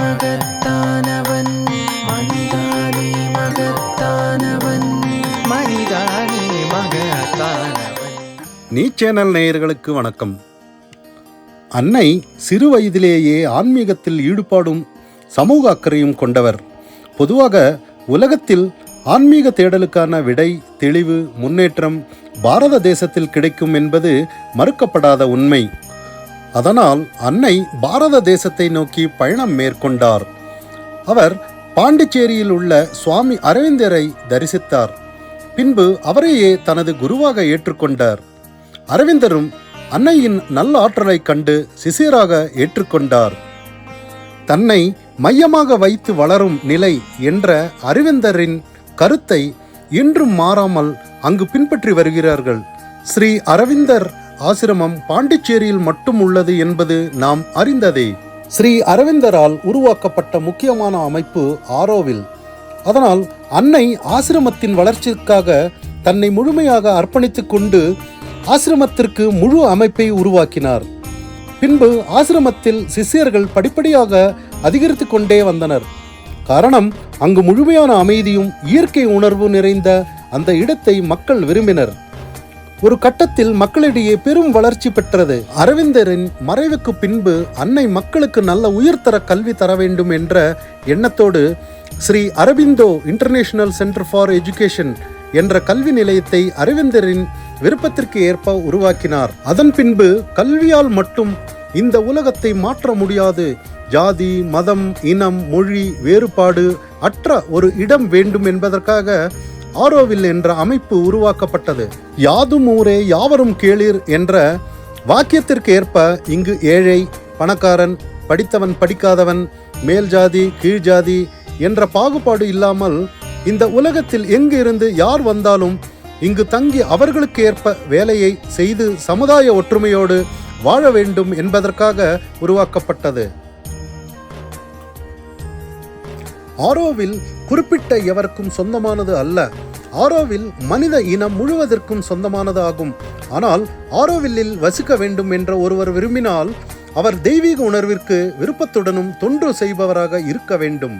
மகத்தானவன் மனிதானே மகத்தானவன் மனிதானே மகத்தானவன். நீ சேனல் நேயர்களுக்கு வணக்கம். அன்னை சிறு வயதிலேயே ஆன்மீகத்தில் ஈடுபாடும் சமூக அக்கறையும் கொண்டவர். பொதுவாக உலகத்தில் ஆன்மீக தேடலுக்கான விடை, தெளிவு, முன்னேற்றம் பாரத தேசத்தில் கிடைக்கும் என்பது மறுக்கப்படாத உண்மை. அதனால் அன்னை பாரத தேசத்தை நோக்கி பயணம் மேற்கொண்டார். அவர் பாண்டிச்சேரியில் உள்ள சுவாமி அரவிந்தரை தரிசித்தார். பின்பு அவரையே தனது குருவாக ஏற்றுக்கொண்டார். அரவிந்தரும் அன்னையின் நல்ல ஆற்றலை கண்டு சிசியராக ஏற்றுக்கொண்டார். தன்னை மையமாக வைத்து வளரும் நிலை என்ற அரவிந்தரின் கருத்தை இன்றும் மாறாமல் அங்கு பின்பற்றி வருகிறார்கள். ஸ்ரீ அரவிந்தர் ஆசிரமம் பாண்டிச்சேரியில் மட்டும் உள்ளது என்பது நாம் அறிந்ததே. ஸ்ரீ அரவிந்தரால் உருவாக்கப்பட்ட முக்கியமான அமைப்பு ஆரோவில். அதனால் அன்னை ஆசிரமத்தின் வளர்ச்சிக்காக தன்னை முழுமையாக அர்ப்பணித்துக் கொண்டு ஆசிரமத்திற்கு முழு அமைப்பை உருவாக்கினார். பின்பு ஆசிரமத்தில் சிஷ்யர்கள் படிப்படியாக அதிகரித்து கொண்டே வந்தனர். காரணம், அங்கு முழுமையான அமைதியும் இயற்கை உணர்வு நிறைந்த அந்த இடத்தை மக்கள் விரும்பினர். ஒரு கட்டத்தில் மக்களிடையே பெரும் வளர்ச்சி பெற்றது. அரவிந்தரின் மறைவுக்கு பின்பு அன்னை மக்களுக்கு நல்ல உயர்தர கல்வி தர வேண்டும் என்ற எண்ணத்தோடு Sri Aurobindo international centre for education என்ற கல்வி நிலையத்தை அரவிந்தரின் விருப்பத்திற்கு ஏற்ப உருவாக்கினார். அதன் பின்பு கல்வியால் மட்டும் இந்த உலகத்தை மாற்ற முடியாது, ஜாதி, மதம், இனம், மொழி வேறுபாடு அற்ற ஒரு இடம் வேண்டும் என்பதற்காக ஆரோவில் என்ற அமைப்பு உருவாக்கப்பட்டது. யாதும் ஊரே யாவரும் கேளீர் என்ற வாக்கியத்திற்கு ஏற்ப இங்கு ஏழை, பணக்காரன், படித்தவன், படிக்காதவன், மேல் ஜாதி, கீழ் ஜாதி என்ற பாகுபாடு இல்லாமல் இந்த உலகத்தில் எங்கு இருந்து யார் வந்தாலும் இங்கு தங்கி அவர்களுக்கு ஏற்ப வேலையை செய்து சமுதாய ஒற்றுமையோடு வாழ வேண்டும் என்பதற்காக உருவாக்கப்பட்டது. ஆரோவில் குறிப்பிட்ட எவருக்கும் சொந்தமானது அல்ல. ஆரோவில் மனித இனம் முழுவதற்கும் சொந்தமானது ஆகும். ஆனால் ஆரோவில்லில் வசிக்க வேண்டும் என்ற ஒருவர் விரும்பினால் அவர் தெய்வீக உணர்விற்கு விருப்பத்துடனும் தொண்டு செய்பவராக இருக்க வேண்டும்.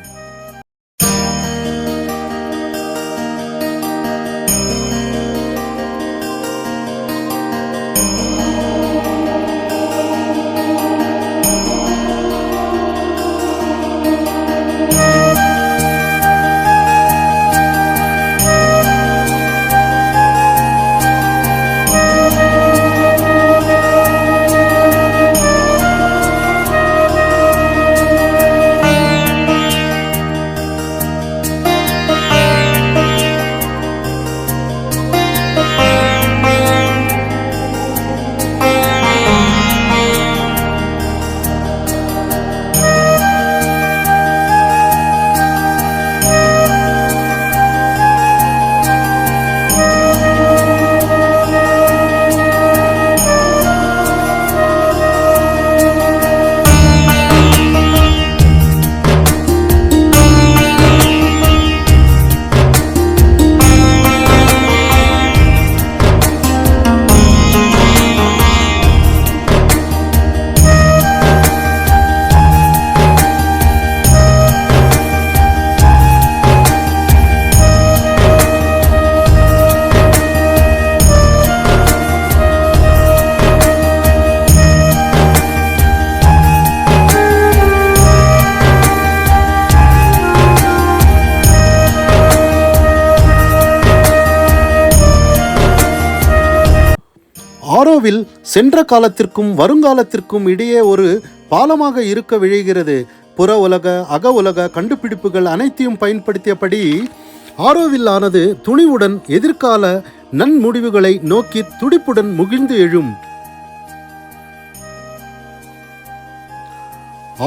ஆரோவில் சென்ற காலத்திற்கும் வருங்காலத்திற்கும் இடையே ஒரு பாலமாக இருக்க விழைகிறது. புற உலக, அக உலக கண்டுபிடிப்புகள் அனைத்தையும் பயன்படுத்தியபடி ஆரோவில் ஆனது துணிவுடன் எதிர்கால நன்முடிவுகளை நோக்கி துடிப்புடன் முகிழ்ந்து எழும்.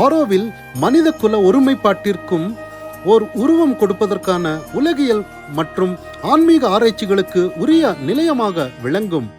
ஆரோவில் மனித குல ஒருமைப்பாட்டிற்கும் ஓர் உருவம் கொடுப்பதற்கான உலகியல் மற்றும் ஆன்மீக ஆராய்ச்சிகளுக்கு உரிய நிலையமாக விளங்கும்.